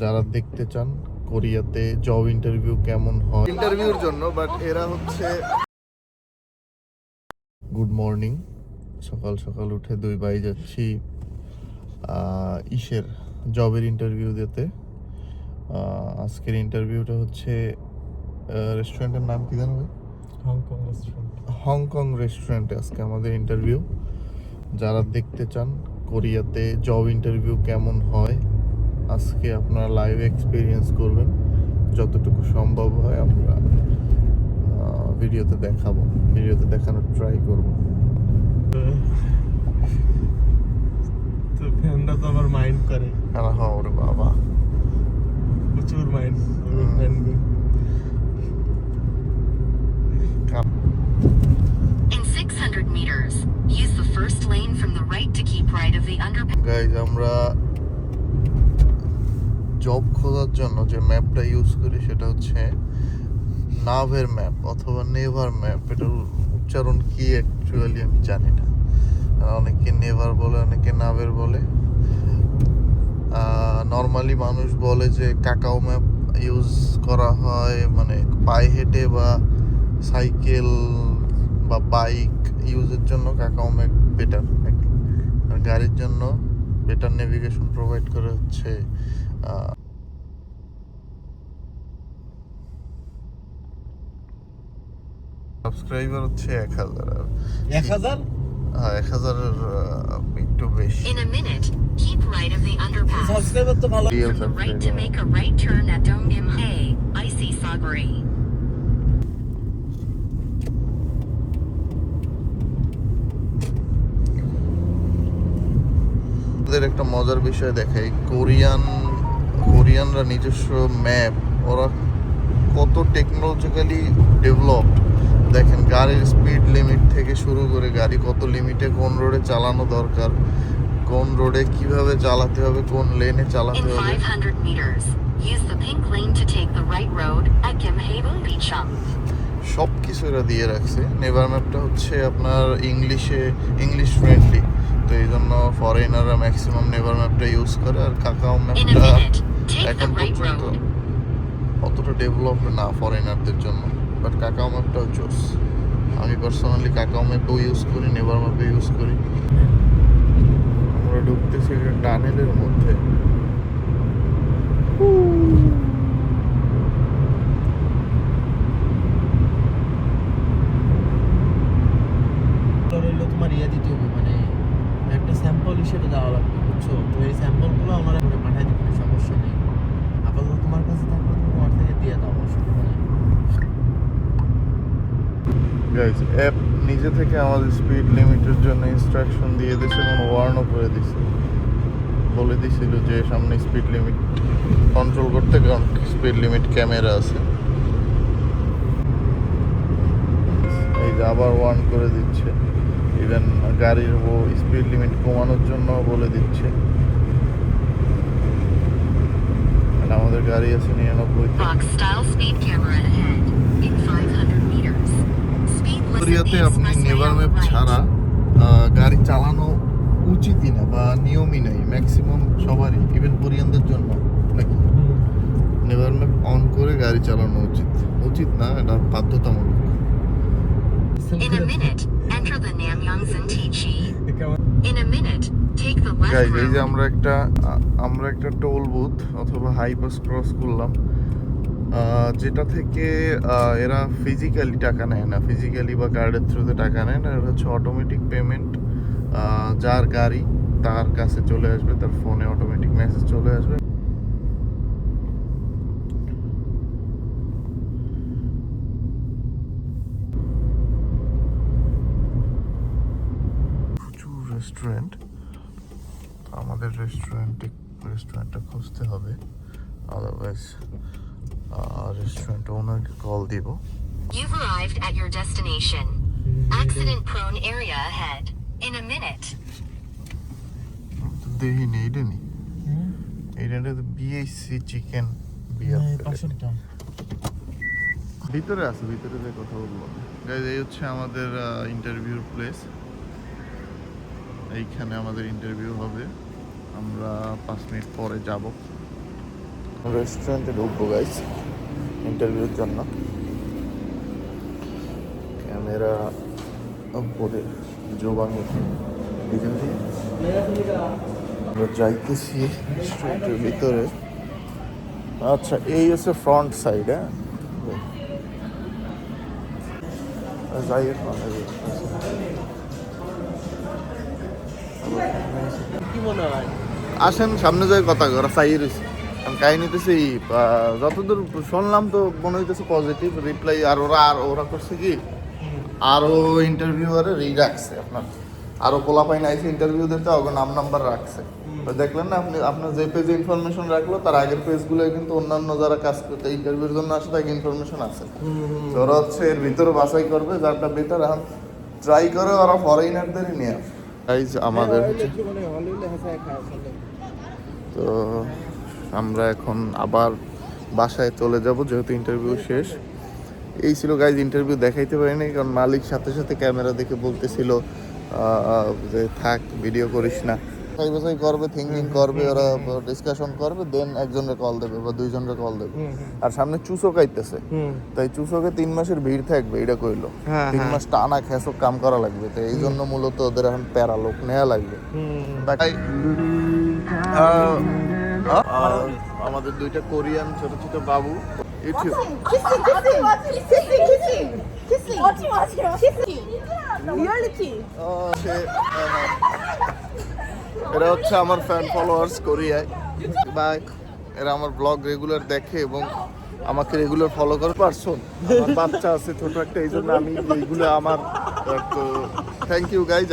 যারা দেখতে চান কোরিয়াতে জব ইন্টারভিউ কেমন হয় ইন্টারভিউর জন্য, বাট এরা হচ্ছে গুড মর্নিং, সকাল সকাল উঠে দুই ভাই যাচ্ছি ইসের জবের ইন্টারভিউ দিতে। আজকের ইন্টারভিউটা হচ্ছে রেস্টুরেন্টের নাম কি জানো ভাই? হংকং রেস্টুরেন্টে আজকে আমাদের ইন্টারভিউ। যারা দেখতে চান কোরিয়াতে জব ইন্টারভিউ কেমন হয়, আজকে আপনারা লাইভ এক্সপিরিয়েন্স করবেন, যতটুকু সম্ভব হয় আমরা ভিডিওতে দেখাবো, ভিডিওতে দেখানোর ট্রাই করব। তো ফ্যানটা তো আবার মাইন্ড করে। হ্যাঁ ওরে বাবা, প্রচুর mind ফ্যানগুলো। In 600 meters, use the first lane from the right to keep right of the underpass. Guys, আমরা জব খোঁজার জন্য যে ম্যাপটা ইউজ করি সেটা হচ্ছে নাভের ম্যাপ অথবা নেভার ম্যাপ। এটার উচ্চারণ কি অ্যাকচুয়ালি আমি জানি না, অনেকে নেভার বলে, অনেকে নাভের বলে। নর্মালি মানুষ বলে যে কাকাও ম্যাপ ইউজ করা হয়, মানে পায়ে হেঁটে বা সাইকেল বা বাইক ইউজের জন্য কাকাও ম্যাপ বেটার, আর গাড়ির জন্য বেটার নেভিগেশন প্রোভাইড করে হচ্ছে সাবস্ক্রাইবার হচ্ছে 1000। 1000? হ্যাঁ, 1000-এর একটু বেশি। In a minute, keep right of the underpass. Subscriber তো ভালো। From the right to make a right turn at Donggimhae, Icy Saguri. ওদের একটা মজার বিষয় দেখাই, কোরিয়ানরা নিজস্ব ম্যাপ, ওরা কত টেকনোলজিক্যালি ডেভেলপড দেখেন। গাড়ির স্পিড লিমিট থেকে শুরু করে গাড়ি কত লিমিটে কোন রোডে চালানো দরকার, কোন রোডে কিভাবে চালাতে হবে, কোন লেনে চালাতে In হবে, 500 meters, use the pink lane to take the right road at Gimhae Bungpicham. সব কিছু এরা দিয়ে রাখছে। নেভার ম্যাপটা হচ্ছে আপনার ইংলিশ ফ্রেন্ডলি, তো এই জন্য ফরেনাররা ম্যাক্সিমাম নেভার ম্যাপটা ইউজ করে। আর কাকাও In a ম্যাপটা minute, take এখন the right পর্যন্ত road. অতটা ডেভেলপড না ফরেনারদের জন্য, বাট কাকাও ম্যাপটাও চোস। আমি পার্সোনালি কাকাও ম্যাপও ইউজ করি, নেভার ম্যাপও ইউজ করি। আমরা ঢুকতেছি একটা টানেলের মধ্যে। তোমার ইয়ে দিতে হবে, মানে একটা স্যাম্পল হিসেবে দেওয়া লাগবে, বুঝছো? তো এই স্যাম্পলগুলো আমার করে পাঠিয়ে দিবে, সমস্যা নেই। আপাতত তোমার কাছে থাকলে তুমি ওর থেকে দিয়ে দাও, অসুবিধা নেই। গাইস, অ্যাপ নিজে থেকে আমাদের স্পিড লিমিটের জন্য ইনস্ট্রাকশন দিয়ে দিয়েছে এবং ওয়ার্নও করে দিছে, বলে দিছিল যে সামনে স্পিড লিমিট কন্ট্রোল করতে, কারণ স্পিড লিমিট ক্যামেরা আছে। এই যে আবার ওয়ার্ন করে দিচ্ছে, ইভেন গাড়ির ও স্পিড লিমিট কমানোর জন্য বলে দিচ্ছে। আমাদের গাড়ি আছে 99। Box style speed camera ahead. In 500 meters. Speed limit কোরিয়াতে আপনি expressway never on the map right. ছাড়া গাড়ি চালানো উচিতই না, বা নিয়মই নেই ম্যাক্সিমাম সবারই, ইভেন কোরিয়ানদের জন্য নাকি নেভার ম্যাপ অন করে গাড়ি চালানো উচিত না, এটা বাধ্যতামূলক। In a minute, enter the Namyangsan Tichi. In a minute, take the left guys, এই যে road. আমরা একটা টোল বুথ অথবা হাইপাস ক্রস করলাম, যেটা থেকে এরা ফিজিক্যালি টাকা নেয় না, ফিজিক্যালি বা কার্ডের থ্রুতে টাকা নেয় না। এটা হচ্ছে অটোমেটিক পেমেন্ট। যার গাড়ি তার কাছে চলে আসবে, তার ফোনে অটোমেটিক মেসেজ চলে আসবে। প্রচুর রেস্টুরেন্ট, আমাদের রেস্টুরেন্টটা খুঁজতে হবে, আদারওয়াইজ রেস্টুরেন্ট ওনারকে কল দিব। You've arrived at your destination. Accident-prone area ahead. In a minute. দেহি নেই, এটা নেই, এটা তো বিএসসি চিকেন বিয়ার। ভিতরে আছে, ভিতরে যে কথা বলবো। গাইজ, এই হচ্ছে আমাদের ইন্টারভিউর প্লেস, এইখানে আমাদের ইন্টারভিউ হবে। আমরা 5 মিনিট পরে যাব রেস্টুরেন্টে ঢুকবো গাইস ইন্টারভিউর জন্য। ক্যামেরা পরে জোবাঙ্গে আমরা যাইতেছি রেস্টুরেন্টের ভিতরে। আচ্ছা এই হচ্ছে ফ্রন্ট সাইড। হ্যাঁ যাই কি মনে হয়? আসেন সামনে যাই কথা করা চাই রয়েছে। কাহিনীতেছি যতদূর শুনলাম তো মনে হইতেছে পজিটিভ রিপ্লাই। আর ওরা করছে কি আরও ইন্টারভিউয়ারে রাখছে আপনার, আরও পোলাপাইন আইসে ইন্টারভিউ দিতে ওকে নাম্বার রাখছে। তো দেখলেন না আপনি, আপনার যে পেজে ইনফরমেশন রাখলো তার আগের পেজগুলো কিন্তু অন্যান্য যারা কাজ করতে ইন্টারভিউর জন্য আসে তাকে ইনফরমেশন আছে। তো ওরা হচ্ছে এর ভিতরে বাছাই করবে যারটা বেটার। এখন ট্রাই করে ওরা ফরেইনারদেরই নিয়ে আসে। আমাদের হচ্ছে তো আমরা এখন আবার বাসায় চলে যাব যেহেতু ইন্টারভিউ শেষ। এই ছিল গাইজ ইন্টারভিউ দেখাইতে পারিনি কারণ মালিক সাথে সাথে ক্যামেরা দেখে বলতেছিল যে থাক ভিডিও করিস না। বাছাই করবে, থিঙ্কিং করবে, ওরা ডিসকাশন করবে, দেন একজনের কল দেবে বা দুইজনের কল দেবে। আর সামনে চুসক আইতেছে, তাই চুসকে 3 মাসের ভিড় থাকবে এটা কইলো। 3 মাস টানা খেসক কাম করা লাগবে, তো এই জন্য মূলত ওদের এখন প্যারা লোক নেওয়া লাগবে। আমাদের 2টা কোরিয়ান ছোট ছোট বাবু ইউটিউব এরা হচ্ছে আমার ফ্যান ফলোয়ার্স কোরিয়ায়। বাই। এরা আমার ব্লগ রেগুলার দেখে এবং আমাকে রেগুলার ফলো করে পারসন। আমার বাচ্চা আছে ছোট একটা, এই জন্য আমি এইগুলো আমার থ্যাংক ইউ গাইজ।